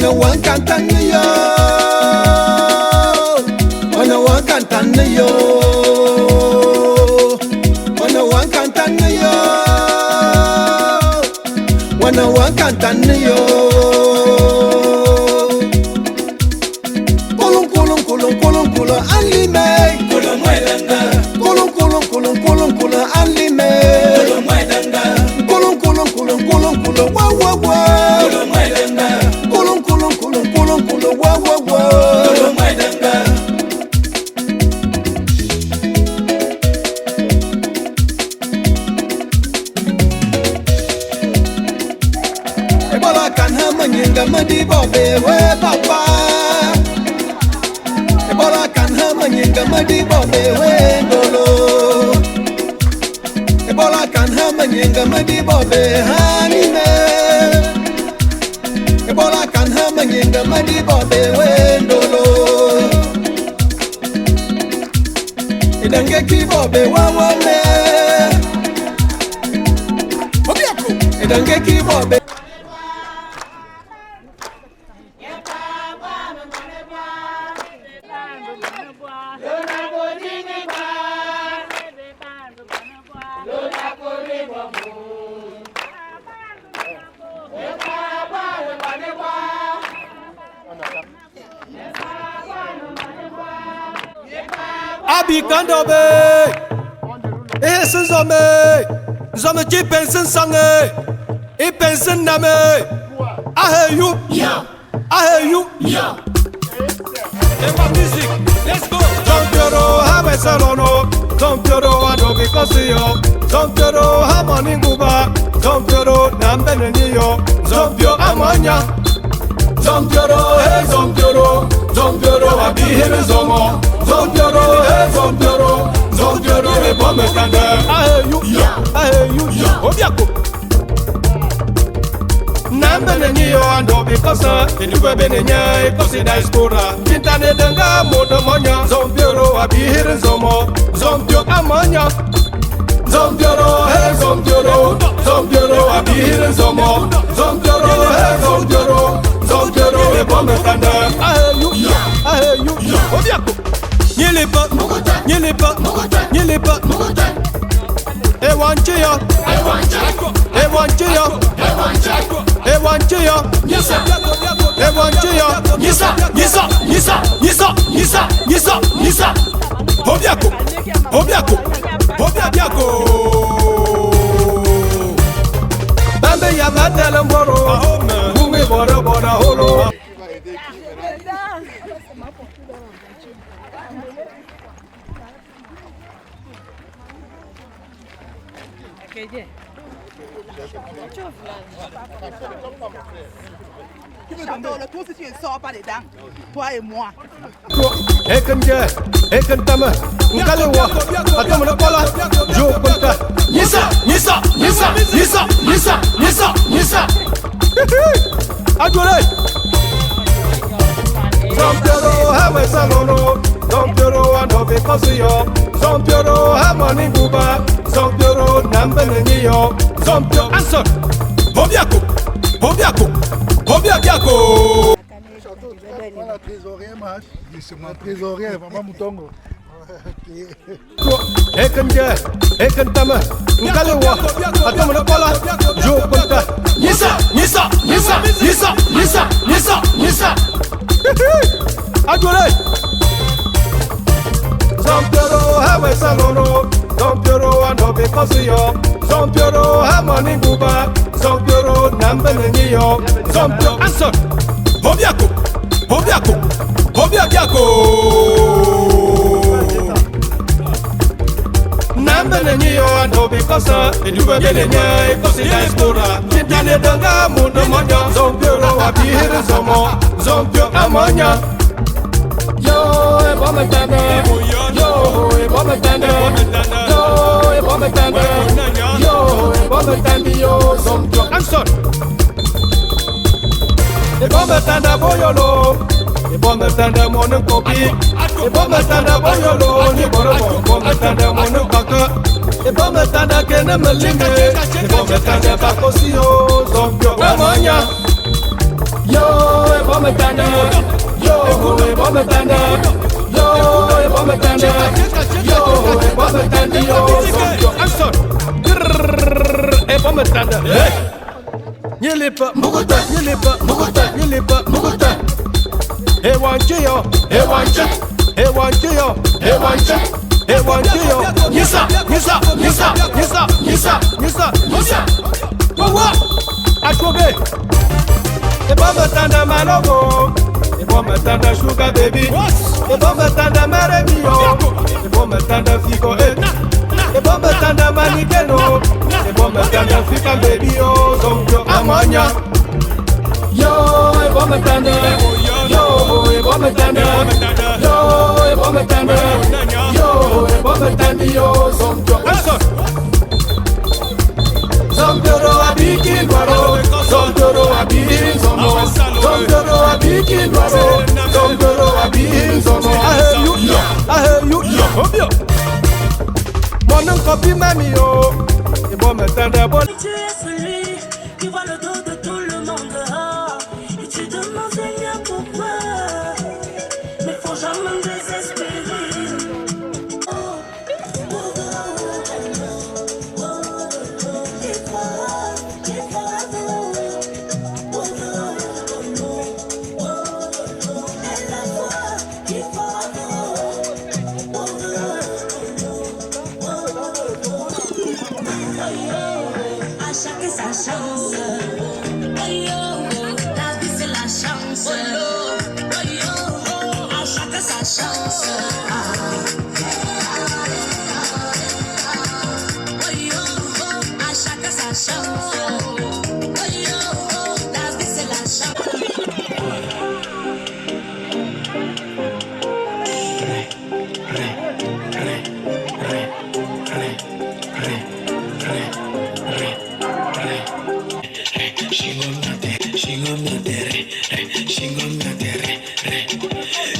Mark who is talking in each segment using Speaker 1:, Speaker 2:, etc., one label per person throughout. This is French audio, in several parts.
Speaker 1: Wanna walk and tan yo. Wanna walk and tan yo. Wanna walk and tan yo. Wanna walk and tan yo. Kolon kolon kolon kolon kolon alime.
Speaker 2: Kolon muedanga.
Speaker 1: Kolon kolon kolon kolon kolon alime.
Speaker 2: Kolon muedanga.
Speaker 1: Kolon kolon kolon kolon kolon wa wa wa.
Speaker 2: Kolon muedanga.
Speaker 1: Kolon kolon kolon kolon kolon wa wa wa.
Speaker 2: Kolon muedanga.
Speaker 1: Ebola kan hama nyinga madi bobe we papa. Ebola kan hama nyinga madi bobe we dolo. Ebola kan hama nyinga madi bobe hanime. Ebola kan hama nyinga madi bobe we dolo. Idange ki bobe wa wa me. Obiako. Idange ki bobe.
Speaker 3: Abi kandobe, sen zome, zome ki pensen sange, pensen name. I hear you, I hear you. And my music, let's go. Zompiero have a salono, zompiero ando because yo, zompiero have money guba, zompiero nambenenio, zompio amanya, zompiero hey zompiero, zompiero abi hele zomo. Zompiero, hey zompiero, zompiero, hey bombe stande. I hear you, Obiako. Nambene niyo ando bikosa, inuwe bene nye kosi da iskura. Tintane denga modo monya, zompiero abihiri zomo, zompio amanya. Zompiero, hey zompiero, zompiero abihiri zomo, zompiero, hey zompiero, zompiero, hey bombe stande. I hear you, Obiako. Nyelepa, nyelepa, nyelepa. Ewancheya, ewancheya, ewancheya. Ewancheya, nisa, nisa, nisa, nisa, nisa, nisa, nisa. Obiako, obiako, obiako. Bambe ya batele mboro, bunge bora bora holo.
Speaker 4: Tout si tu ne sors pas dedans, toi et moi.
Speaker 3: Ekentama, Nkalewa, Atamana Pola, Jo Ponta. Nisa, Nisa, Nisa, Nisa, Nisa, Nisa, Nisa. Adore. Zompiero have a salono, Zompiero ando because yo, Zompiero have money guba, Zompiero nambenenio, Zompio answer. Obiako, Obiako, Obiako.
Speaker 5: La trésorière marche. C'est mon trésorier, maman Moutongo.
Speaker 3: Ekentama, Nkalewa, Atamana Pola, Jo Ponta. Nisa, Nisa, Nisa, Nisa, Nisa, Nisa, Nisa. Adore. Zompiero have a salono, Zompiero ando because yo, Zompiero have money guba, Zompiero nambenenio, Zompio answer. Obiako, Obiako, Obiako. Nambenenio ando because inuwe bene nye kosi da iskura. Tintane denga mundo monya, Zompiero abihiri zomo, Zompio amanya. Yo, ebome tande, yo, ebome tande, yo, ebome tande, yo, ebome tande, yo, Zompio answer. Ebome tande boyolo, ebome tande monu kopi, ebome tande boyolo, ni borobo, ebome tande monu kaka, ebome tande kene melinge, ebome tande bakosio, Zompio amanya. Yo, bon tanda, yo, bon tanda, yo, bon tanda, yo, bon tanda, yo, Amson, et bon tanda, Nyelepa, Muguta, Nyelepa, Muguta, Nyelepa, Muguta, et wanchio, et wancha, et wanchio, et wancha. Et wanchio, Nisa, Nisa, Nisa, Nisa, Nisa, Nisa, Nisa, Wawa, Akobe. Et bon tanda malogo, et bon tanda sugar baby, et bon tanda maremio, et bon tanda figo et bon tanda manikeno, et bon tanda fika baby oh, zombio amanya. Yo, et bon tanda, yo, et bon tanda, yo, et bon tanda, yo, et bon tanda, yo, zombio Amson. Zombio abiki guaro, zombio abiki zomo, zombio abiki guaro, zombio abiki zomo. I hear you, obio. Mon copie mamie yo, et bon me tendre bon.
Speaker 6: Tu es celui qui voit le dos de tout le monde, et tu demandes Seigneur pourquoi, mais faut jamais désespérer.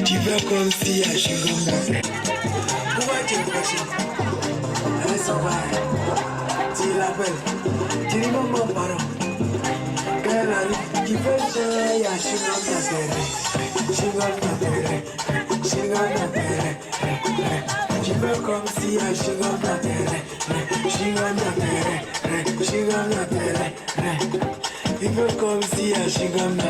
Speaker 7: Tu veux comme si à Chingomba. Pourquoi tu es fâché? Elle s'en va. Tu l'appelles. Tu lui demandes mon pardon. Quelle année qui fait chier à Chingomba. Chingomba. Tu veux comme si à Chingomba. Chingomba. Tu veux comme si à Chingomba.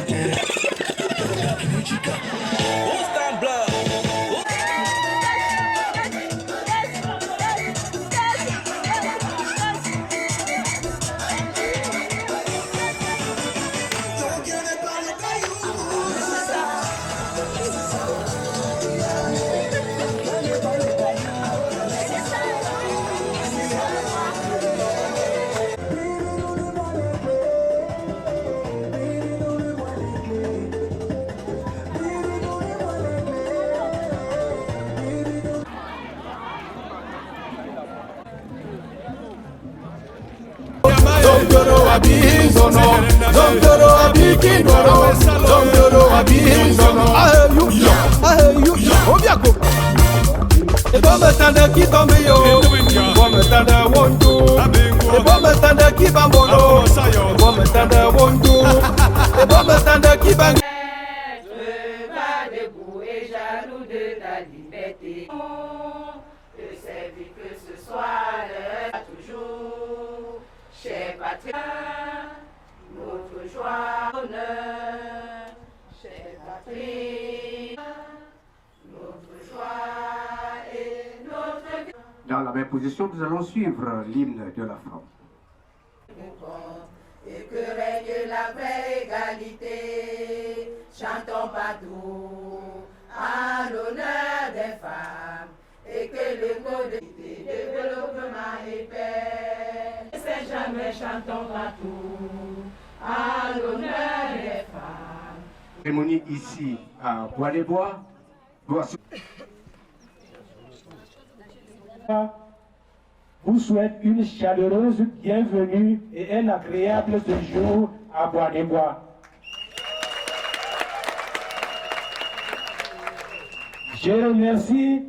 Speaker 3: Zombio abinzono, zombio abikindoro, zombio abinzono. I hear you, obiako. E bon me tanda ki tombe yo, bon me tanda wondu. E bon me tanda ki bambono, e bon me tanda wondu. E bon me tanda ki bang.
Speaker 8: Va debout et jaloux de ta liberté. Je sais que ce soit le toujours. Cher patrie, notre joie, honneur, chère patrie, notre joie et notre...
Speaker 9: Dans la même position, nous allons suivre l'hymne de la France.
Speaker 8: Et que règne la vraie égalité, chantons partout à l'honneur des femmes, et que le mot de développement et paix, c'est jamais chantons partout à l'honneur des femmes.
Speaker 9: Cérémonie ici à Bois-les-Bois.
Speaker 10: Vous souhaite une chaleureuse bienvenue et un agréable séjour à Bois-les-Bois. Je remercie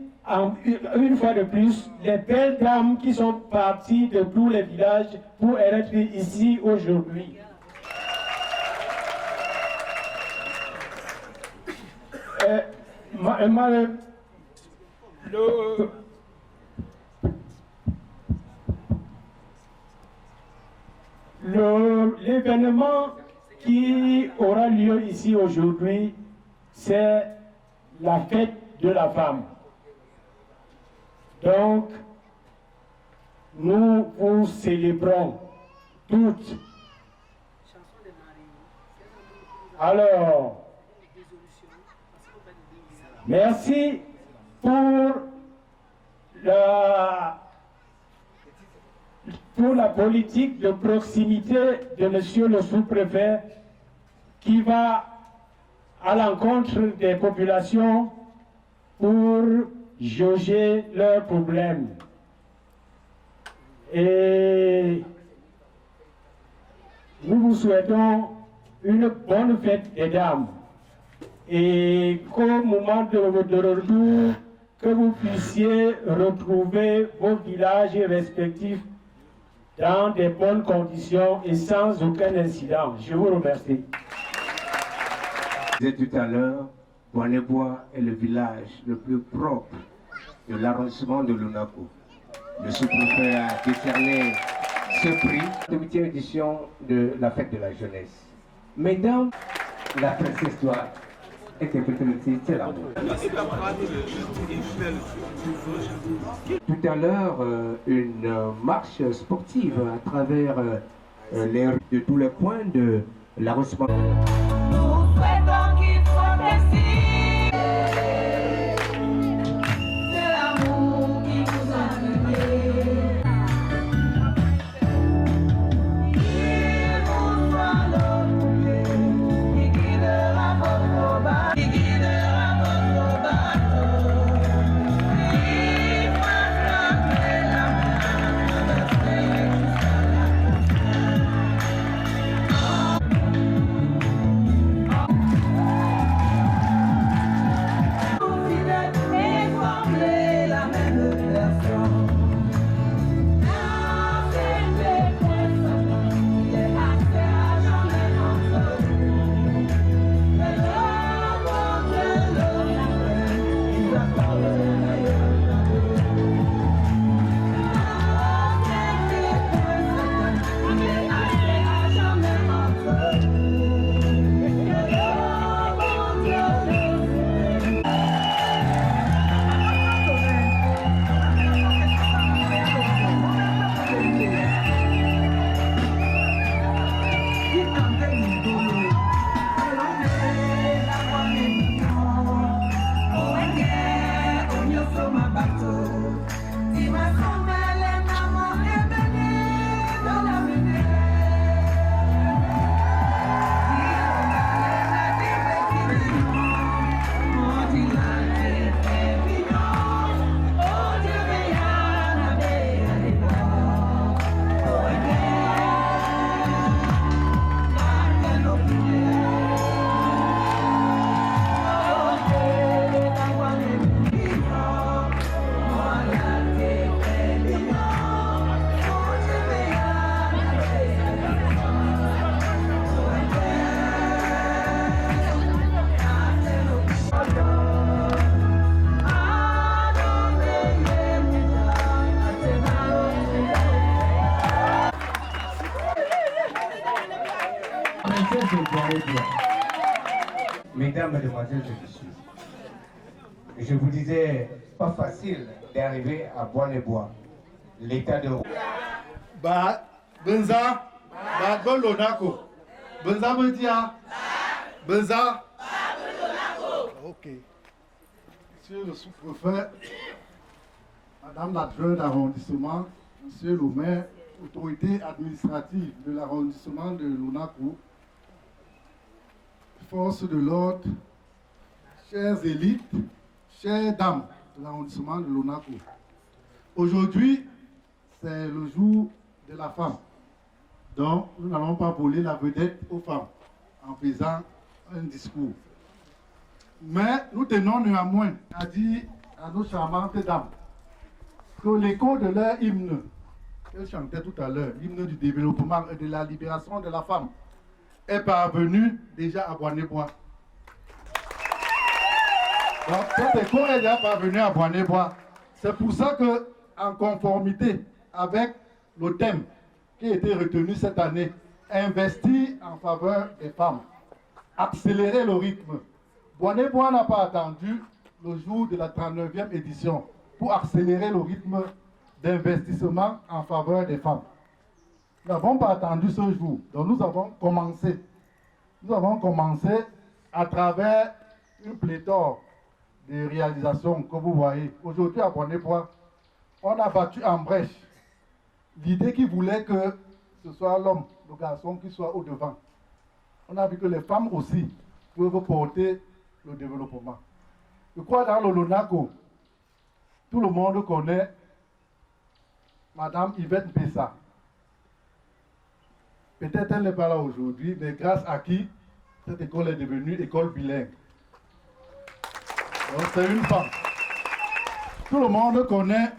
Speaker 10: une fois de plus les belles dames qui sont parties de tous les villages pour être ici aujourd'hui. L'événement qui aura lieu ici aujourd'hui, c'est la fête de la femme. Donc, nous vous célébrons toutes. Alors, merci pour la politique de proximité de monsieur le sous-préfet qui va à l'encontre des populations pour jauger leurs problèmes. Et nous vous souhaitons une bonne fête des dames. Et qu'au moment de retour, que vous puissiez retrouver vos villages respectifs dans de bonnes conditions et sans aucun incident. Je vous remercie.
Speaker 9: Je disais tout à l'heure, Bois-les-Bois est le village le plus propre de l'arrondissement de Lunako. Le sous-préfet a décerné ce prix, la 8e édition de la fête de la jeunesse. Mesdames, la princesse doit interpréter le titre, c'est l'amour. Tout à l'heure, une marche sportive à travers les rues de tous les coins de l'arrondissement.
Speaker 8: Nous souhaitons qu'ils soient ici. C'est l'amour qui nous a unis. Il vous soit l'autre qui guidera votre bateau. Qui guidera votre bateau. Il va frapper la mer, traverser jusqu'à
Speaker 9: Mesdames, Mesdemoiselles et Messieurs, je vous disais, pas facile d'arriver à Bois-les-Bois. L'état de...
Speaker 5: Benza, Lonako. Benza me dit, Benza. Ok. Monsieur le sous-préfet, Madame l'adjointe d'arrondissement, Monsieur le maire, autorité administrative de l'arrondissement de Lunako, forces de l'ordre, chères élites, chères dames de l'arrondissement de Lunako. Aujourd'hui, c'est le jour de la femme. Donc, nous n'allons pas voler la vedette aux femmes en faisant un discours. Mais nous tenons néanmoins à dire à nos charmantes dames que l'écho de leur hymne, qu'elles chantaient tout à l'heure, l'hymne du développement et de la libération de la femme, est parvenu déjà à Bois-les-Bois. Donc, cette école est déjà parvenue à Bois-les-Bois. C'est pour ça que, en conformité avec le thème qui a été retenu cette année, investir en faveur des femmes, accélérer le rythme. Bois-les-Bois n'a pas attendu le jour de la 39e édition pour accélérer le rythme d'investissement en faveur des femmes. Nous n'avons pas attendu ce jour. Donc nous avons commencé. Nous avons commencé à travers une pléthore de réalisations que vous voyez. Aujourd'hui à Bois-les-Bois, on a battu en brèche l'idée qui voulait que ce soit l'homme, le garçon qui soit au devant. On a vu que les femmes aussi peuvent porter le développement. Je crois dans le Lonaco, tout le monde connaît Madame Yvette Bessa. Peut-être elle n'est pas là aujourd'hui, mais grâce à qui cette école est devenue école bilingue. Donc c'est une femme. Tout le monde connaît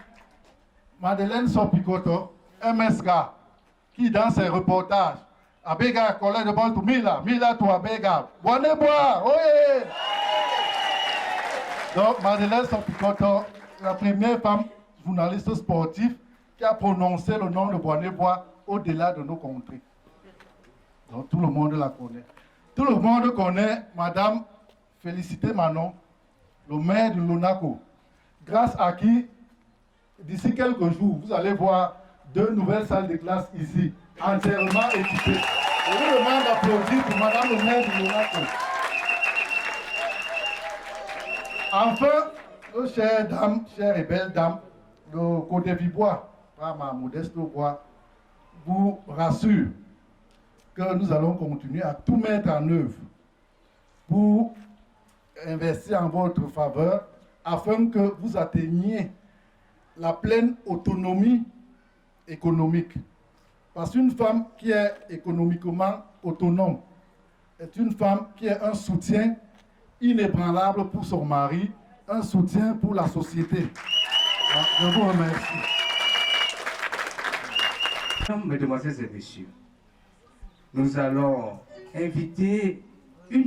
Speaker 5: Madeleine Sopicoto, MSK, qui dans ses reportages, Abega, collègue de Bolto, Mila to Abega, Bois-les-Bois, oui! Donc Madeleine Sopicoto, la première femme journaliste sportive qui a prononcé le nom de Bois-les-Bois au-delà de nos contrées. Donc tout le monde la connaît. Tout le monde connaît Madame Félicité Manon, le maire de Lonaco, grâce à qui, d'ici quelques jours, vous allez voir 2 nouvelles salles de classe ici, entièrement équipées. Je vous demande d'applaudir pour Madame le maire de Lonaco. Enfin, nos chères dames, chères et belles dames, le Côte d'Ivoire, par ma modeste voix, vous rassure que nous allons continuer à tout mettre en œuvre pour investir en votre faveur afin que vous atteigniez la pleine autonomie économique. Parce qu'une femme qui est économiquement autonome est une femme qui est un soutien inébranlable pour son mari, un soutien pour la société. Je vous remercie.
Speaker 9: Mesdemoiselles et messieurs, nous allons inviter une...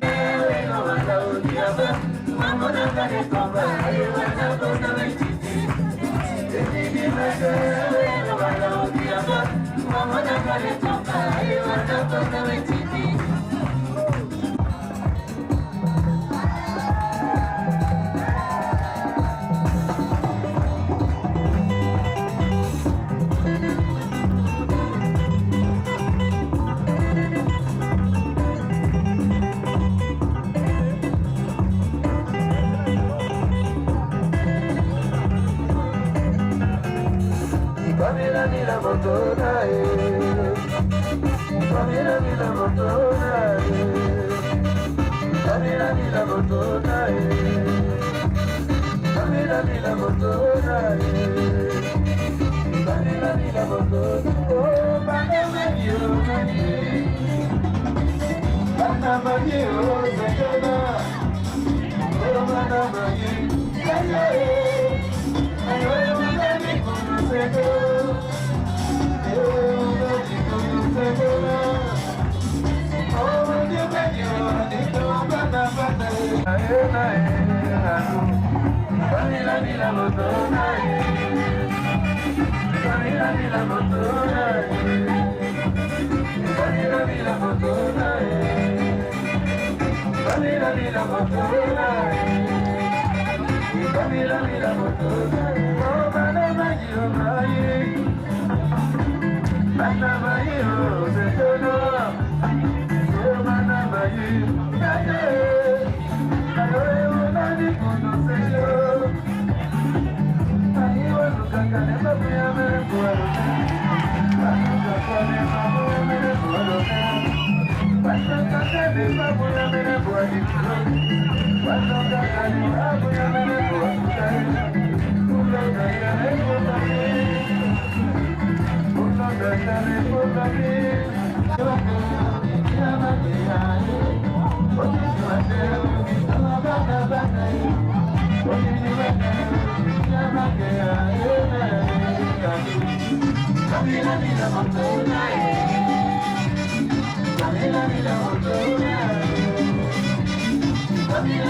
Speaker 6: Camila,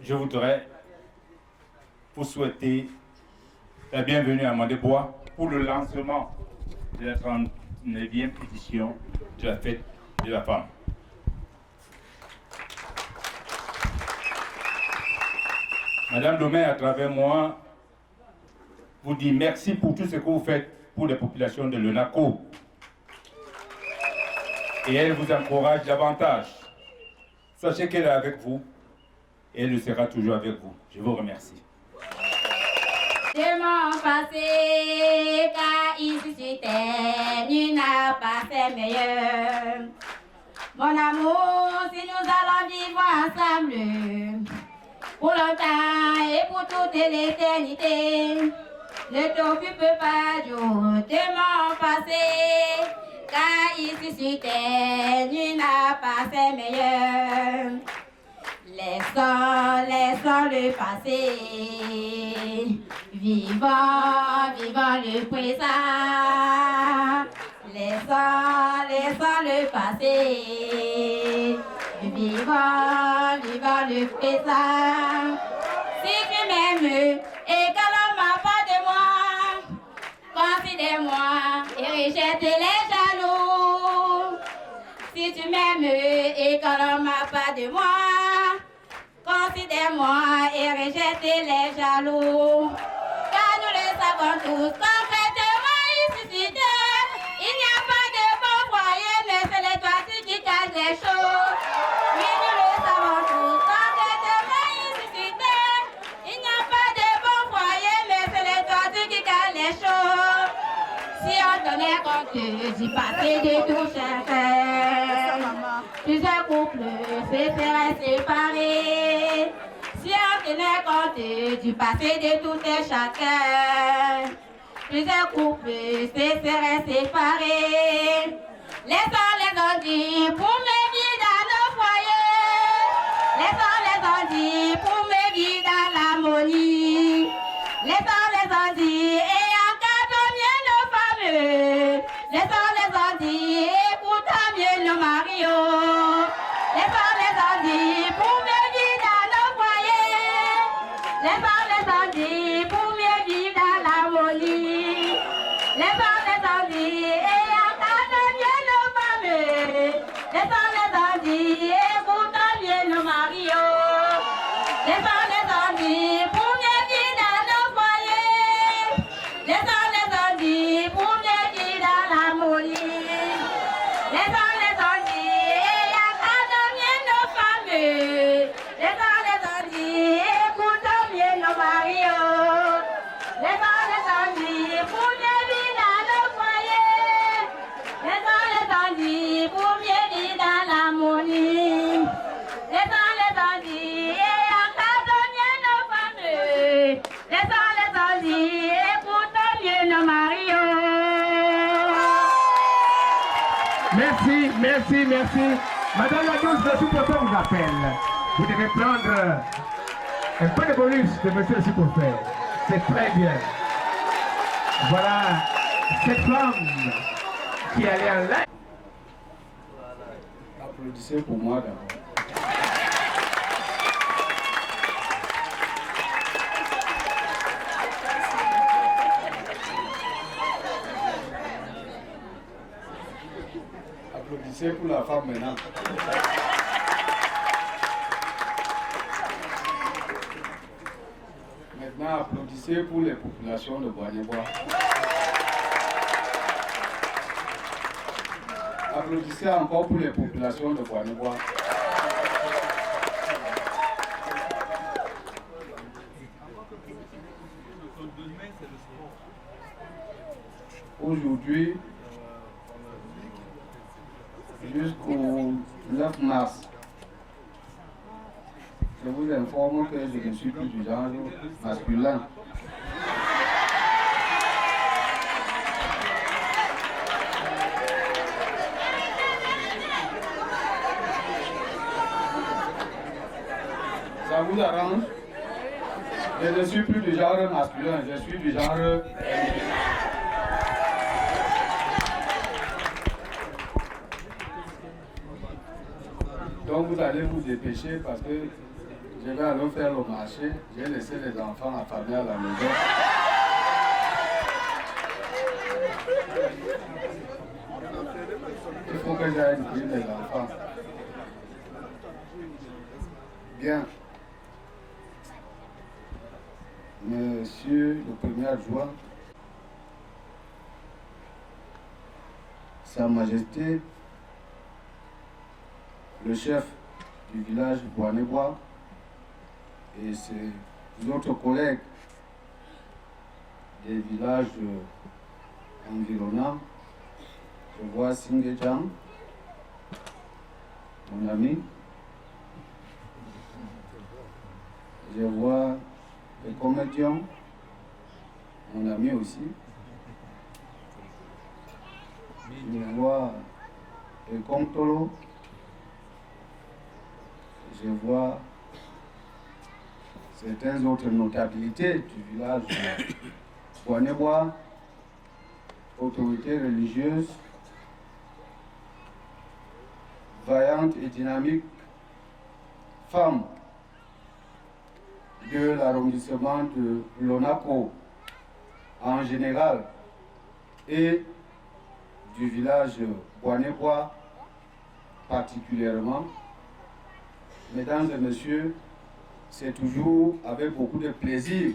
Speaker 11: Je voudrais vous souhaiter la bienvenue à Mandebois pour le lancement de la 39e édition de la fête de la femme. Madame Domain, à travers moi, vous dit merci pour tout ce que vous faites pour les populations de l'UNACO. Et elle vous encourage davantage. Sachez qu'elle est avec vous et elle sera toujours avec vous. Je vous remercie.
Speaker 12: De mon passé, car ici sur terre, nul n'a pas fait meilleur. Mon amour, si nous allons vivre ensemble, pour longtemps et pour toute l'éternité, ne t'occupe pas de mon passé, car ici sur terre, nul n'a pas fait meilleur. Laissons le passé, vivons le présent. Laissons le passé, vivons le présent. Si tu m'aimes et que l'on m'a pas de moi, considère-moi et rejette les jaloux. Si tu m'aimes et que l'on m'a pas de moi, considère-moi et rejette les jaloux. Car nous le savons tous, concrètement ici sur terre, il n'y a pas de bon foyer, mais c'est les toitures qui cachent les choses. Oui, nous le savons tous, concrètement ici sur terre, il n'y a pas de bon foyer, mais c'est les toitures qui cachent les choses. Si on tenait compte du passé de tout chacun, plusieurs couples se seraient séparés. Si on tenait compte du passé de tout et chacun, plusieurs couples se seraient séparés. Laissons les ondits pour me vivre dans nos foyers. Laissons les ondits pour me vivre dans l'harmonie. Laissons les ondits et encadrons mieux nos familles. Laissons les ondits et écoutons mieux nos marios. Laissons les ondits pour me vivre dans nos foyers. Laissons les ondits pour me vivre dans l'harmonie. Laissons les ondits et encadrons mieux nos familles. Laissons les ondits et écoutons mieux nos marios. Laissons les ondits pour me vivre dans nos foyers. Laissons les ondits pour me vivre dans l'harmonie. Laissons les ondits et encadrons mieux nos familles. Laissons les ondits et écoutons mieux nos marios. Laissons les ondits pour mieux vivre dans nos foyers. Laissons les ondits pour mieux vivre dans l'harmonie. Laissons les ondits et encadrons mieux nos familles. Laissons les ondits et écoutons mieux nos marios.
Speaker 10: Merci. Madame la douce de sous-préfet vous appelle. Vous devez prendre un peu de bonus de monsieur le sous-préfet. C'est très bien. Voilà cette femme qui allait en live.
Speaker 13: Applaudissez pour moi d'abord. Applaudissez pour la femme maintenant. Maintenant, applaudissez pour les populations de Bois-Nébois. Applaudissez encore pour les populations de Bois-Nébois. Aujourd'hui, jusqu'au 9 mars, je vous informe que je ne suis plus du genre masculin. Ça vous arrange? Je ne suis plus du genre masculin, je suis du genre féminin. Donc Donc vous allez vous dépêcher parce que je vais aller faire le marché. J'ai laissé les enfants affamés à la maison. Il faut que j'aille nourrir les enfants. Bien. Monsieur le premier adjoint, Sa Majesté, le chef du village Bois-Nébois et ses autres collègues des villages environnants, je vois Singejang, mon ami, je vois les comédiens, mon ami aussi, je vois les Comtolo, je vois certaines autres notabilités du village Bois-Nébois, autorités religieuses, vaillantes et dynamiques, femmes de l'arrondissement de Lonaco en général et du village Bois-Nébois particulièrement. Mesdames et messieurs, c'est toujours avec beaucoup de plaisir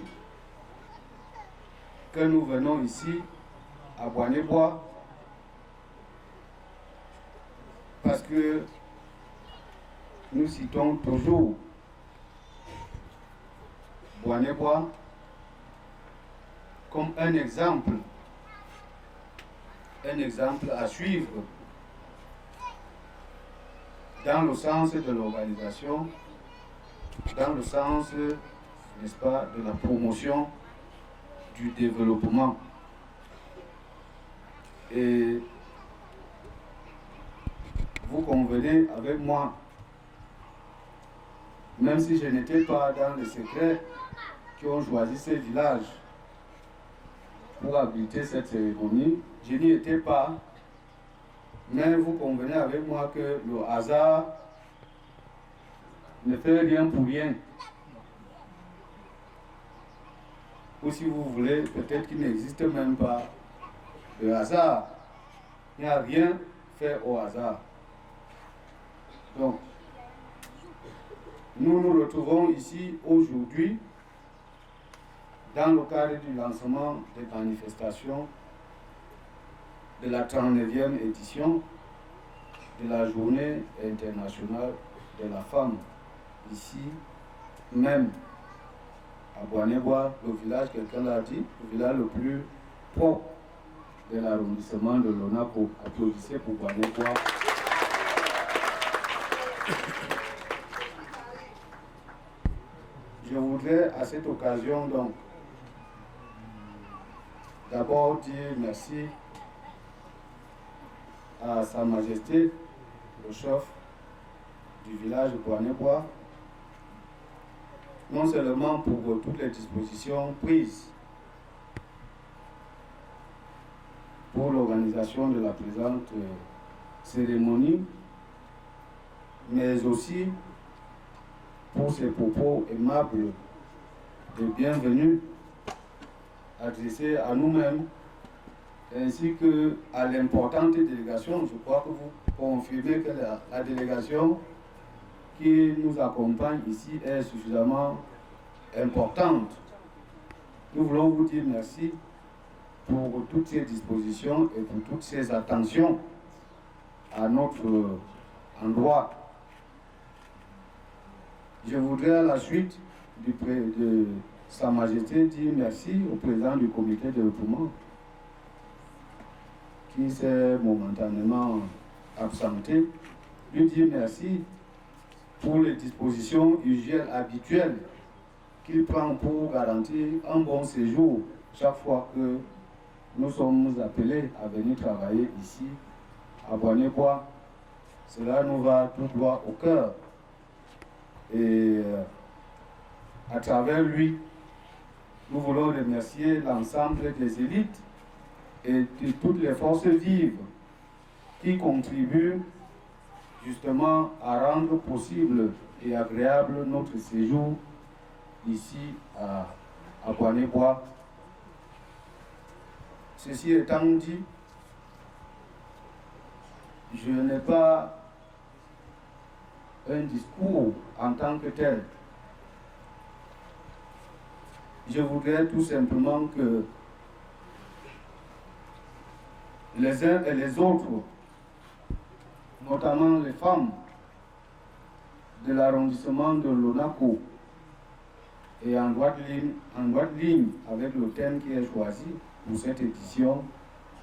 Speaker 13: que nous venons ici à Bois-Nébois parce que nous citons toujours Bois-Nébois comme un exemple à suivre dans le sens de l'organisation, dans le sens, n'est-ce pas, de la promotion du développement. Et vous convenez avec moi, même si je n'étais pas dans les secrets qui ont choisi ces villages pour abriter cette cérémonie, je n'y étais pas, mais vous convenez avec moi que le hasard ne fait rien pour rien. Ou si vous voulez, peut-être qu'il n'existe même pas de hasard. Il n'y a rien fait au hasard. Donc, nous nous retrouvons ici aujourd'hui dans le cadre du lancement des manifestations de la 39e édition de la Journée internationale de la femme, ici même à Bois-Nébois, le village, quelqu'un l'a dit, le village le plus propre de l'arrondissement de Lonaco. Applaudissez pour Bois-Nébois. Je voudrais à cette occasion donc d'abord dire merci à Sa Majesté, le chef du village de Bois-Nébois, non seulement pour toutes les dispositions prises pour l'organisation de la présente cérémonie, mais aussi pour ses propos aimables et bienvenus adressés à nous-mêmes ainsi qu'à l'importante délégation. Je crois que vous confirmez que la délégation qui nous accompagne ici est suffisamment importante. Nous voulons vous dire merci pour toutes ces dispositions et pour toutes ces attentions à notre endroit. Je voudrais à la suite de Sa Majesté dire merci au président du comité de développement qui s'est momentanément absenté, lui dire merci pour les dispositions usuelles, habituelles qu'il prend pour garantir un bon séjour chaque fois que nous sommes appelés à venir travailler ici à Bois-Nébois. Cela nous va tout droit au cœur. Et à travers lui, nous voulons remercier l'ensemble des élites et de toutes les forces vives qui contribuent justement à rendre possible et agréable notre séjour ici à Bois-les-Bois. Ceci étant dit, je n'ai pas un discours en tant que tel. Je voudrais tout simplement que les uns et les autres, notamment les femmes de l'arrondissement de Lonaco, et en droite ligne avec le thème qui est choisi pour cette édition,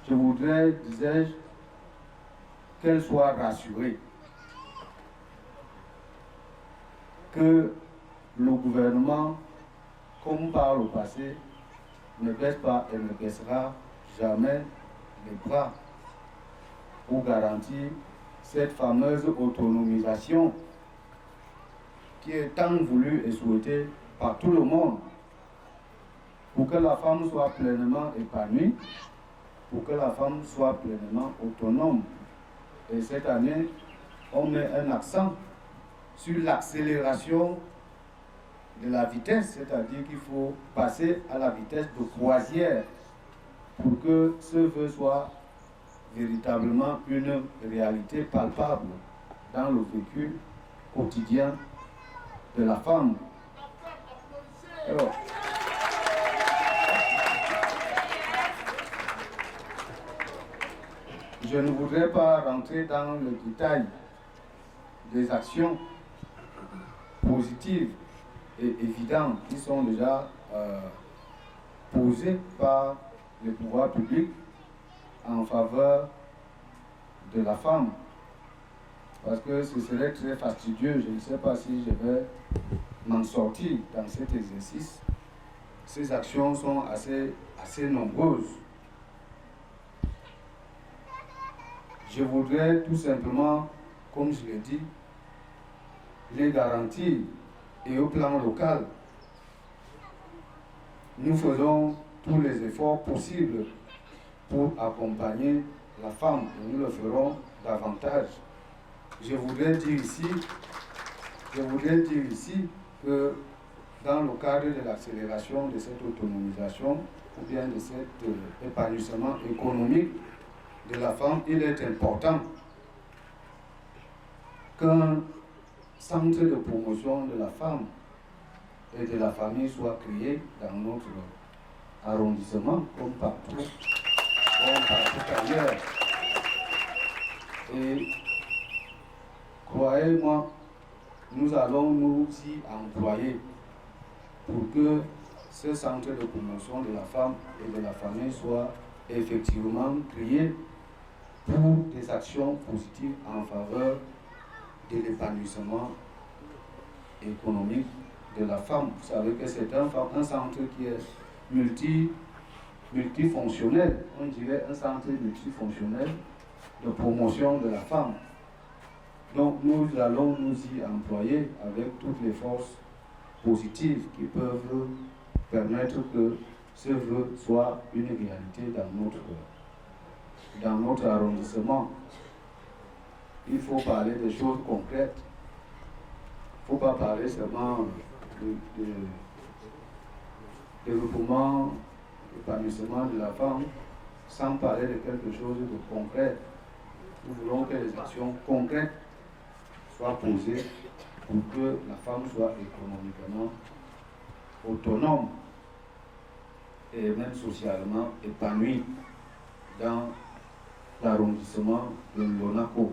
Speaker 13: je voudrais, disais-je, qu'elles soient rassurées que le gouvernement, comme par le passé, ne baisse pas et ne baissera jamais les bras pour garantir cette fameuse autonomisation qui est tant voulue et souhaitée par tout le monde, pour que la femme soit pleinement épanouie, pour que la femme soit pleinement autonome. Et cette année, on met un accent sur l'accélération de la vitesse, c'est-à-dire qu'il faut passer à la vitesse de croisière pour que ce vœu soit véritablement une réalité palpable dans le vécu quotidien de la femme. Alors, je ne voudrais pas rentrer dans le détail des actions positives et évidentes qui sont déjà posées par les pouvoirs publics en faveur de la femme. Parce que ce serait très fastidieux, je ne sais pas si je vais m'en sortir dans cet exercice. Ces actions sont assez nombreuses. Je voudrais tout simplement, comme je l'ai dit, les garantir. Et au plan local, nous faisons tous les efforts possibles pour accompagner la femme et nous le ferons davantage. Je voudrais dire ici que dans le cadre de l'accélération de cette autonomisation ou bien de cet épanouissement économique de la femme, il est important qu'un centre de promotion de la femme et de la famille soit créé dans notre arrondissement comme partout ailleurs. Et croyez-moi, nous allons nous y employer pour que ce centre de promotion de la femme et de la famille soit effectivement créé pour des actions positives en faveur de l'épanouissement économique de la femme. Vous savez que c'est un centre qui est multifonctionnel, on dirait un centre multifonctionnel de promotion de la femme. Donc nous allons nous y employer avec toutes les forces positives qui peuvent permettre que ce vœu soit une réalité dans notre arrondissement. Il faut parler des choses concrètes. Il ne faut pas parler seulement de développement, d'épanouissement de la femme, sans parler de quelque chose de concret. Nous voulons que les actions concrètes soient posées pour que la femme soit économiquement autonome et même socialement épanouie dans l'arrondissement de Lonaco.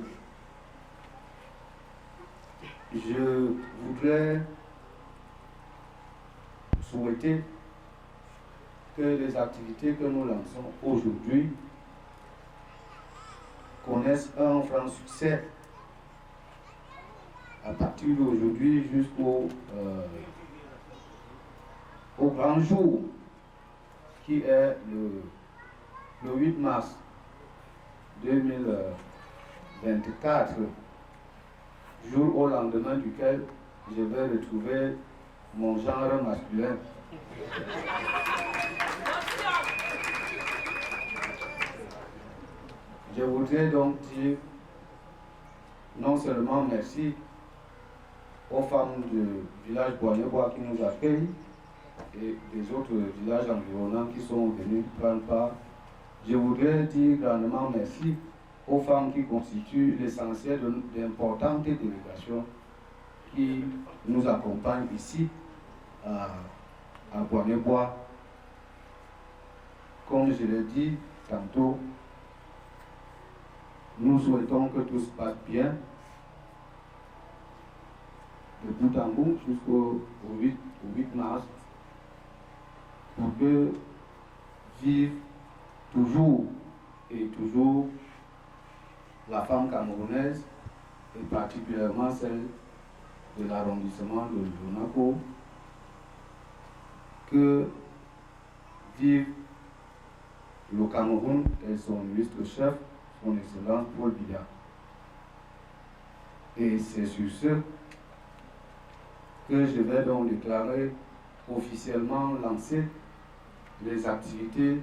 Speaker 13: Je voudrais souhaiter que les activités que nous lançons aujourd'hui connaissent un franc succès à partir d'aujourd'hui jusqu'au grand jour qui est le 8 mars 2024, jour au lendemain duquel je vais retrouver mon genre masculin. Je voudrais donc dire non seulement merci aux femmes du village Bois-les-Bois qui nous accueillent et des autres villages environnants qui sont venus prendre part. Je voudrais dire grandement merci aux femmes qui constituent l'essentiel d'importantes délégations qui nous accompagnent ici à Bois-les-Bois. Comme je l'ai dit tantôt, nous souhaitons que tout se passe bien de bout en bout jusqu'au 8 mars pour que vive toujours et toujours la femme camerounaise et particulièrement celle de l'arrondissement de Lonaco, que vive le Cameroun et son ministre-chef, son Excellence Paul Biya. Et c'est sur ce que je vais donc déclarer officiellement lancer les activités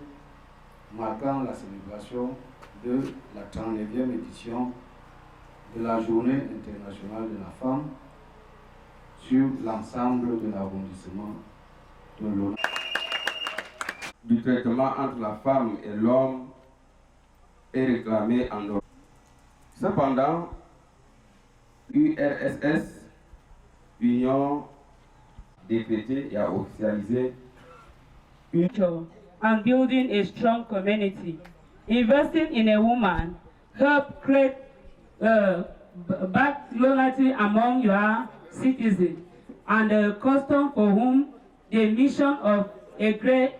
Speaker 13: marquant la célébration de la 39e édition de la Journée internationale de la femme sur l'ensemble de l'arrondissement de l'Onaco.
Speaker 14: Du traitement entre la femme et l'homme est réclamé en Europe. Cependant, URSS, Union décrétée et a officialisé
Speaker 15: and building a strong community. Investing in a woman help create back loyalty among your citizens and a custom for whom the mission of a great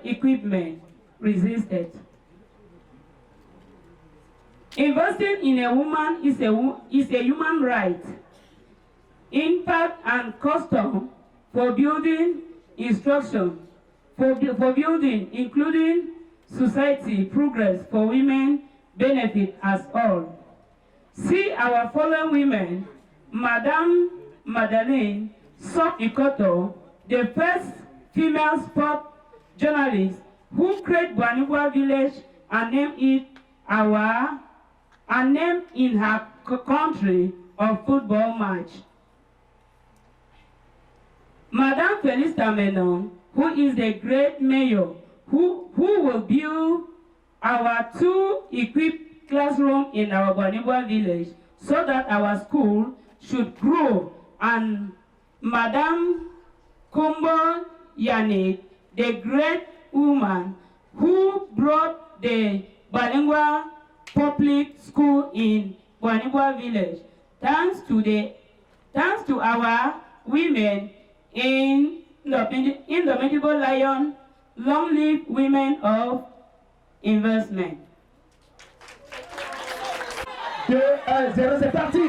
Speaker 15: equipment resisted. Investing in a woman is a human right. Impact and custom for building instruction, for building, including society progress for women benefit us all. See our fallen women, Madame Madeleine Sok-Ikoto, the first female sport journalist who created Bois-les-Bois village and named in her country a football match. Madame Felista Menon, who is the great mayor, who will build our 2 equipped classrooms in our Bois-les-Bois village so that our school should grow, and Madame Kombo Yannick, the great woman who brought the bilingual public school in Bois-les-Bois village. Thanks to our women in the Indomitable Lion, long live women of investment.
Speaker 10: 2, 1, 0, c'est parti.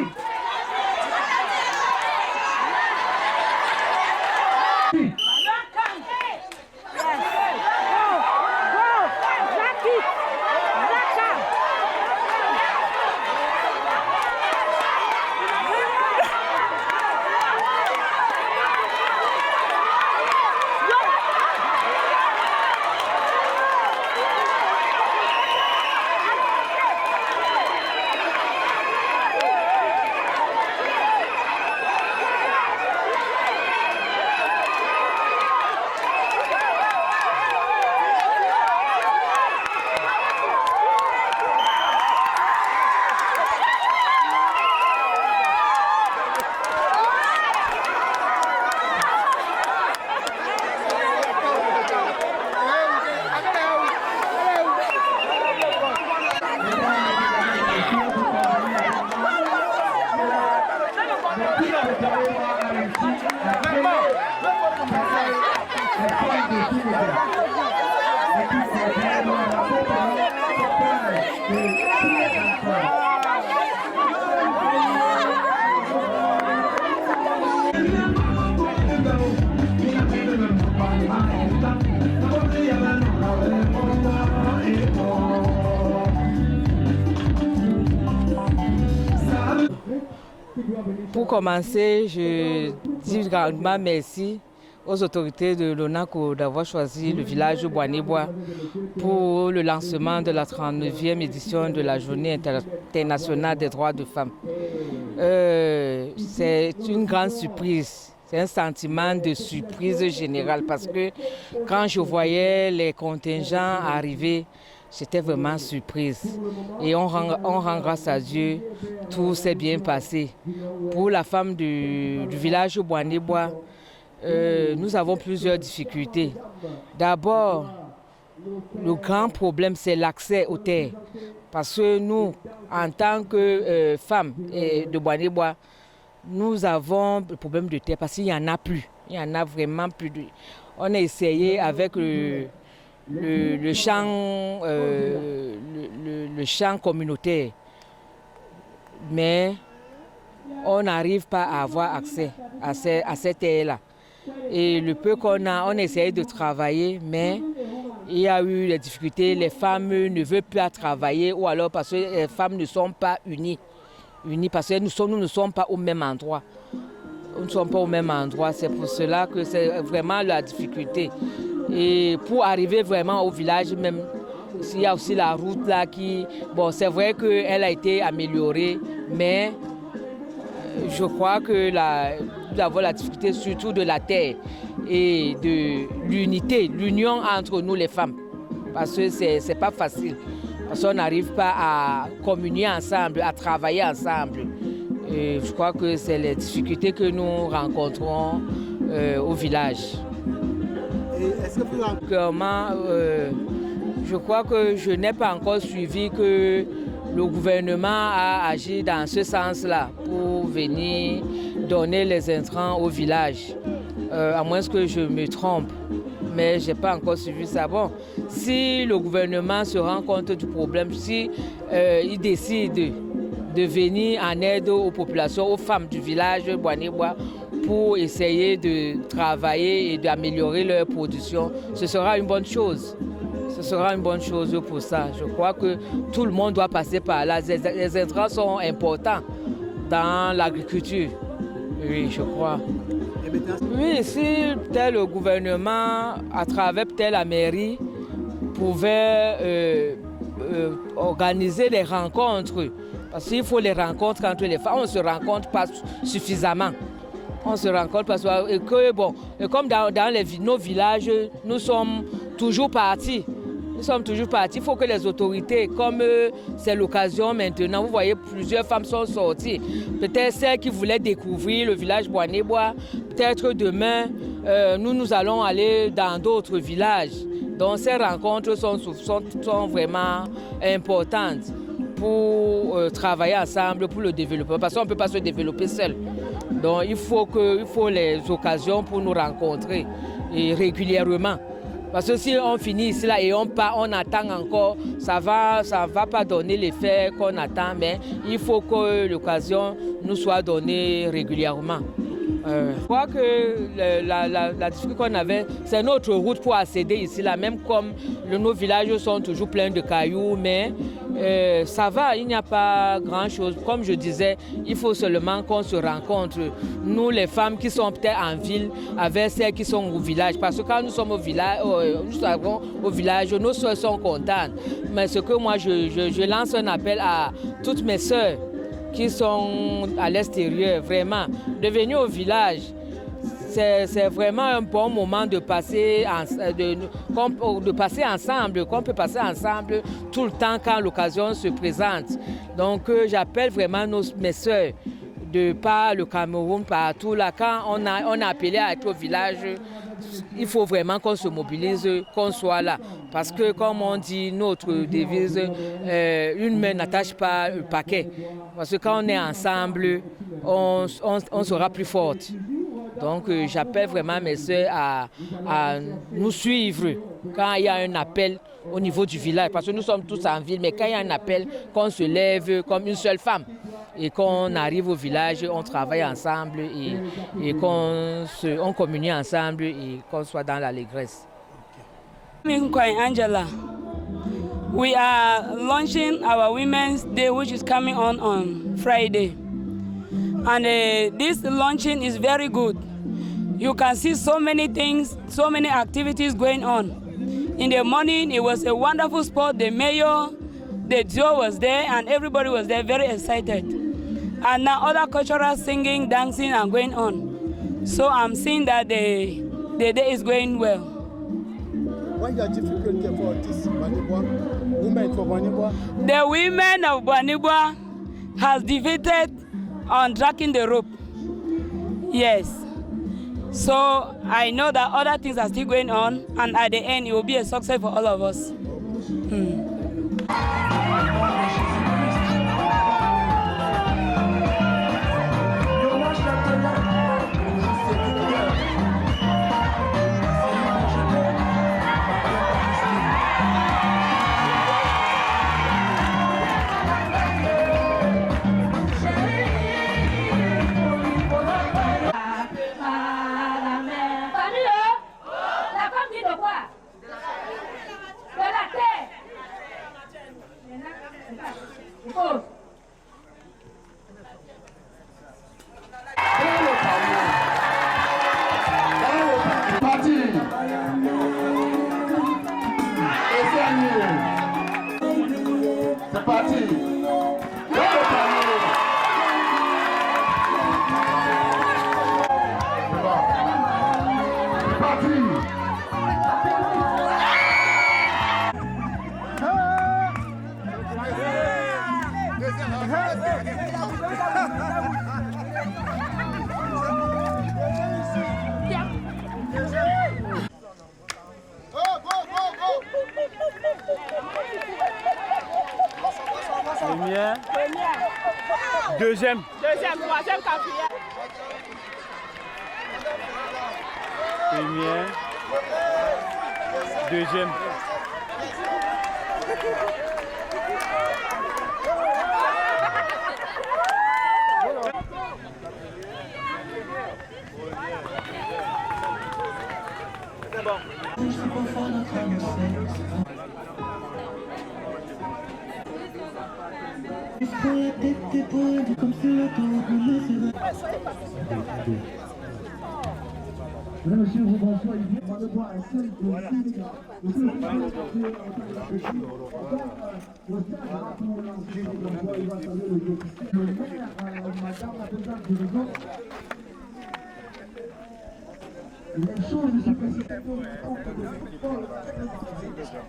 Speaker 16: Pour commencer, je dis grandement merci aux autorités de l'ONACO d'avoir choisi le village Boaneboa pour le lancement de la 39e édition de la Journée internationale des droits de femmes. C'est une grande surprise. C'est un sentiment de surprise générale parce que quand je voyais les contingents arriver, j'étais vraiment surprise. Et on rend grâce à Dieu, tout s'est bien passé. Pour la femme du village Boaneboa, nous avons plusieurs difficultés. D'abord, le grand problème, c'est l'accès aux terres. Parce que nous, en tant que femmes de Boaneboa, nous avons le problème de terre parce qu'il n'y en a plus. Il n'y en a vraiment plus. On a essayé avec le champ communautaire, mais on n'arrive pas à avoir accès à ces terres-là. Et le peu qu'on a, on essaye de travailler, mais il y a eu des difficultés. Les femmes ne veulent pas travailler ou alors parce que les femmes ne sont pas unies parce que nous ne sommes pas au même endroit. Nous ne sommes pas au même endroit. C'est pour cela que c'est vraiment la difficulté. Et pour arriver vraiment au village même, il y a aussi la route là qui... Bon, c'est vrai qu'elle a été améliorée, mais je crois que nous avons la difficulté surtout de la terre et de l'unité, l'union entre nous les femmes. Parce que c'est pas facile. Parce qu'on n'arrive pas à communier ensemble, à travailler ensemble. Et je crois que c'est les difficultés que nous rencontrons au village.
Speaker 17: Est-ce que
Speaker 16: je crois que je n'ai pas encore suivi que le gouvernement a agi dans ce sens-là pour venir donner les intrants au village, à moins que je me trompe. Mais je n'ai pas encore suivi ça. Bon, si le gouvernement se rend compte du problème, si il décide de venir en aide aux populations, aux femmes du village Boaneboa pour essayer de travailler et d'améliorer leur production, ce sera une bonne chose. Ce sera une bonne chose pour ça. Je crois que tout le monde doit passer par là. Les intrants sont importants dans l'agriculture. Oui, je crois. Oui, si peut-être le gouvernement, à travers peut-être la mairie, pouvait organiser des rencontres. Parce qu'il faut les rencontres entre les femmes. On ne se rencontre pas suffisamment. On se rencontre parce que, bon, comme dans nos villages, nous sommes toujours partis. Nous sommes toujours partis. Il faut que les autorités, comme c'est l'occasion maintenant, vous voyez, plusieurs femmes sont sorties. Peut-être celles qui voulaient découvrir le village Boaneboa, peut-être demain, nous allons aller dans d'autres villages. Donc ces rencontres sont vraiment importantes pour travailler ensemble, pour le développement. Parce qu'on ne peut pas se développer seul. Donc il faut les occasions pour nous rencontrer et régulièrement. Parce que si on finit ici là et on attend encore, ça va pas donner l'effet qu'on attend, mais il faut que l'occasion nous soit donnée régulièrement. Je crois que la difficulté qu'on avait, c'est notre route pour accéder ici là, même comme nos villages sont toujours pleins de cailloux, mais ça va, il n'y a pas grand-chose. Comme je disais, il faut seulement qu'on se rencontre, nous les femmes qui sont peut-être en ville, avec celles qui sont au village. Parce que quand nous sommes au village, nos soeurs sont contentes. Mais ce que moi, je lance un appel à toutes mes soeurs qui sont à l'extérieur, vraiment, de venir au village. C'est vraiment un bon moment de passer ensemble, qu'on peut passer ensemble tout le temps quand l'occasion se présente. Donc j'appelle vraiment mes soeurs de par le Cameroun, partout là, quand on a appelé à être au village, il faut vraiment qu'on se mobilise, qu'on soit là. Parce que comme on dit, notre devise, une main n'attache pas le paquet. Parce que quand on est ensemble, on sera plus forte. Donc j'appelle vraiment mes soeurs à nous suivre quand il y a un appel au niveau du village. Parce que nous sommes tous en ville, mais quand il y a un appel, qu'on se lève comme une seule femme et qu'on arrive au village, on travaille ensemble et qu'on communie ensemble et qu'on soit dans l'allégresse.
Speaker 15: Angela, we are launching our Women's Day, which is coming on Friday. And this launching is very good you can see so many things, so many activities going on. In the morning, it was a wonderful spot. The mayor, the Joe was there, and everybody was there, very excited. And now other cultural singing, dancing, and going on. So I'm seeing that the day is going well.
Speaker 17: What is the difficulty for this women for Boanibwa?
Speaker 15: The women of Boanibwa has defeated on dragging the rope. Yes. So I know that other things are still going on, and at the end it will be a success for all of us.
Speaker 5: C'est parti.
Speaker 18: Première. Deuxième.
Speaker 4: Deuxième, troisième, quatrième.
Speaker 18: Première. Deuxième.
Speaker 4: C'est bon.
Speaker 19: Monsieur, bonsoir, il vient de voir un seul dossier. Les choses ne se précipitent pas.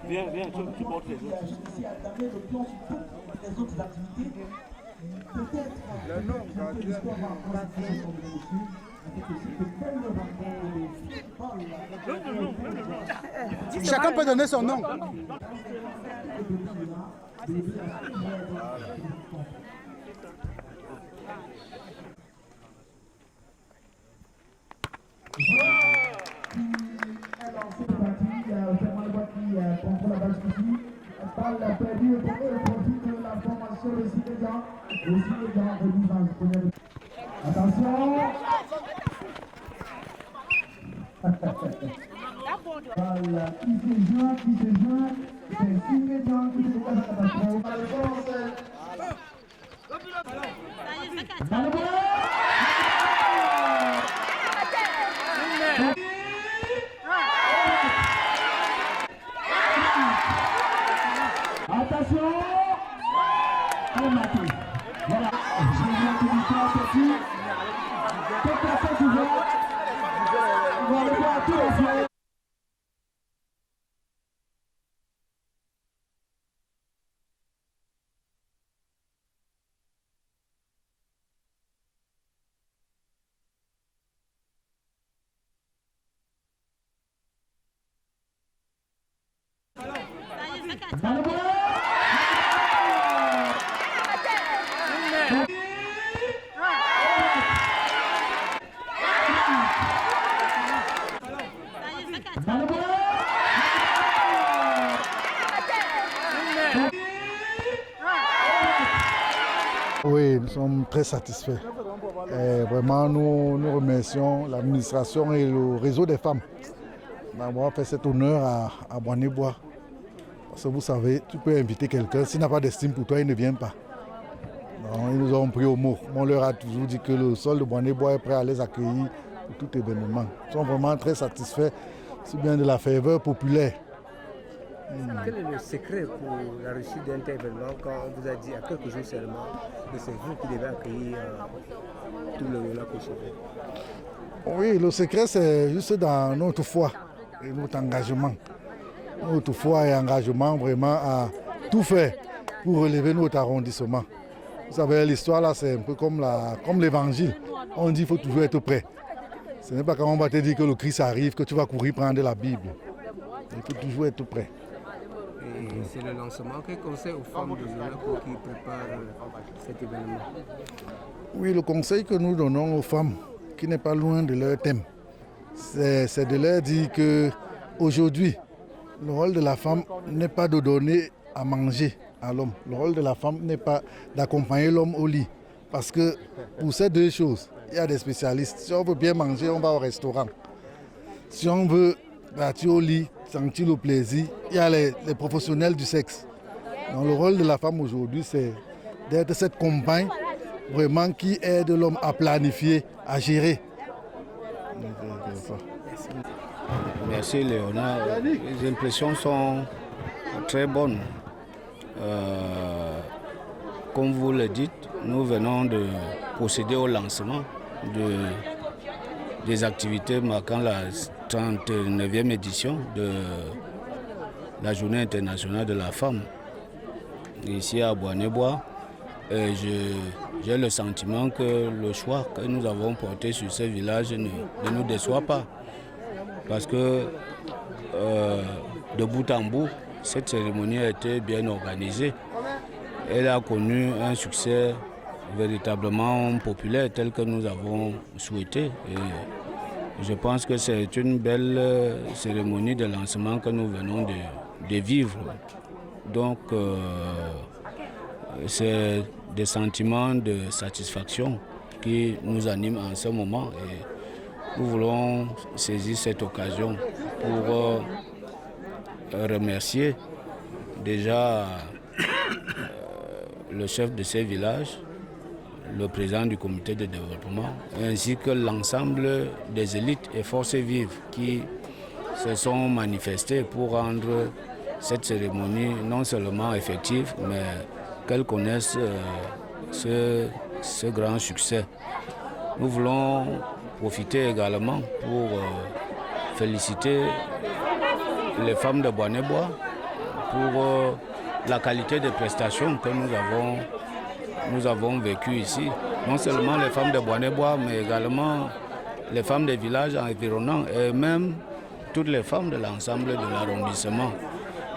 Speaker 18: Viens, tu montres les autres.
Speaker 19: Ici, à taper le plan sur toutes les autres activités. Peut-être le nom de l'histoire va encore être son dessus.
Speaker 17: Chacun peut donner son nom.
Speaker 19: Balle perdue pour le profit de la formation de Sinégan. Et Sinégan remis dans le premier. Attention. Voilà, qui se joint, c'est Sinégan qui se joint à la catastrophe. Attention! Allez, Mathieu. Voilà. Je vais vous montrer l'histoire ici. Quelle personne tu vois? On va le voir à tous les yeux.
Speaker 5: Oui, nous sommes très satisfaits. Et vraiment, nous remercions l'administration et le réseau des femmes d'avoir fait cet honneur à Boanibwa. Parce que vous savez, tu peux inviter quelqu'un, s'il n'a pas d'estime pour toi, il ne vient pas. Donc, ils nous ont pris au mot. On leur a toujours dit que le sol de Boanibwa est prêt à les accueillir pour tout événement. Ils sont vraiment très satisfaits, aussi bien de la ferveur populaire.
Speaker 20: Quel est le secret pour la réussite d'un tel événement quand on vous a dit à quelques jours seulement que c'est vous qui devez accueillir tout le Lonaco chez vous?
Speaker 5: Oui, le secret c'est juste dans notre foi et notre engagement. Notre foi et engagement vraiment à tout faire pour relever notre arrondissement. Vous savez, l'histoire là c'est un peu comme l'évangile. On dit qu'il faut toujours être prêt. Ce n'est pas quand on va te dire que le Christ arrive que tu vas courir prendre la Bible. Il faut toujours être prêt.
Speaker 20: Et c'est le lancement. Quel conseil aux femmes de Lonaco qui préparent cet événement?
Speaker 5: Oui, le conseil que nous donnons aux femmes, qui n'est pas loin de leur thème, c'est de leur dire qu'aujourd'hui, le rôle de la femme n'est pas de donner à manger à l'homme. Le rôle de la femme n'est pas d'accompagner l'homme au lit. Parce que pour ces deux choses, il y a des spécialistes. Si on veut bien manger, on va au restaurant. Si on veut partir au lit, sentir le plaisir, il y a les professionnels du sexe. Donc le rôle de la femme aujourd'hui, c'est d'être cette compagne vraiment qui aide l'homme à planifier, à gérer.
Speaker 21: Merci Léonard. Les impressions sont très bonnes. Comme vous le dites, nous venons de procéder au lancement des activités marquant la 39e édition de la Journée internationale de la femme ici à Bois-Nébois. Et j'ai le sentiment que le choix que nous avons porté sur ce village ne nous déçoit pas. Parce que de bout en bout, cette cérémonie a été bien organisée. Elle a connu un succès véritablement populaire tel que nous avons souhaité. Et je pense que c'est une belle cérémonie de lancement que nous venons de vivre. Donc c'est des sentiments de satisfaction qui nous animent en ce moment. Et nous voulons saisir cette occasion pour remercier déjà le chef de ces villages, le président du comité de développement, ainsi que l'ensemble des élites et forces vives qui se sont manifestées pour rendre cette cérémonie non seulement effective, mais qu'elles connaissent ce grand succès. Nous voulons profiter également pour féliciter les femmes de Bois-Nébois pour la qualité des prestations que nous avons vécues ici. Non seulement les femmes de Bois-Nébois, mais également les femmes des villages environnants et même toutes les femmes de l'ensemble de l'arrondissement.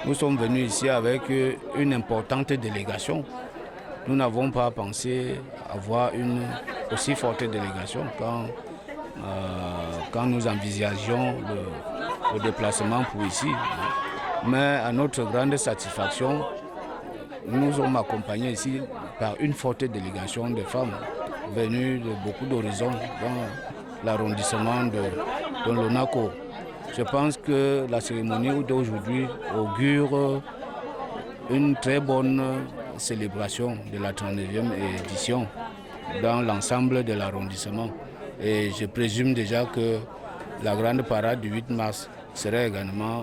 Speaker 21: Nous sommes venus ici avec une importante délégation. Nous n'avons pas pensé avoir une aussi forte délégation quand nous envisagions le déplacement pour ici. Mais à notre grande satisfaction, nous sommes accompagnés ici par une forte délégation de femmes venues de beaucoup d'horizons dans l'arrondissement de Lonaco. Je pense que la cérémonie d'aujourd'hui augure une très bonne célébration de la 39e édition dans l'ensemble de l'arrondissement. Et je présume déjà que la grande parade du 8 mars serait également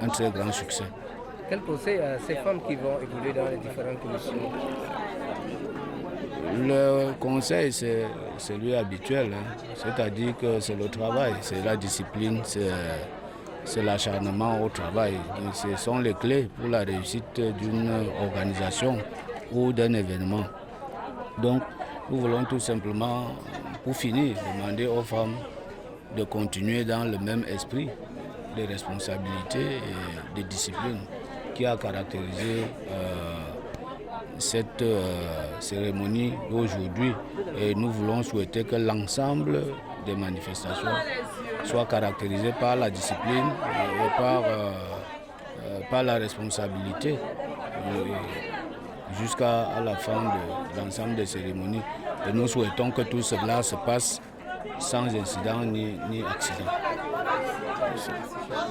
Speaker 21: un très grand succès.
Speaker 20: Quel conseil à ces femmes qui vont évoluer dans les différentes commissions?
Speaker 21: Le conseil, c'est celui habituel, c'est-à-dire que c'est le travail, c'est la discipline, c'est l'acharnement au travail. Donc, ce sont les clés pour la réussite d'une organisation ou d'un événement. Donc, nous voulons tout simplement, pour finir, demander aux femmes de continuer dans le même esprit de responsabilité et de discipline qui a caractérisé cette cérémonie d'aujourd'hui. Et nous voulons souhaiter que l'ensemble des manifestations soient caractérisées par la discipline et par la responsabilité jusqu'à la fin de l'ensemble des cérémonies. Et nous souhaitons que tout cela se passe sans incident ni accident.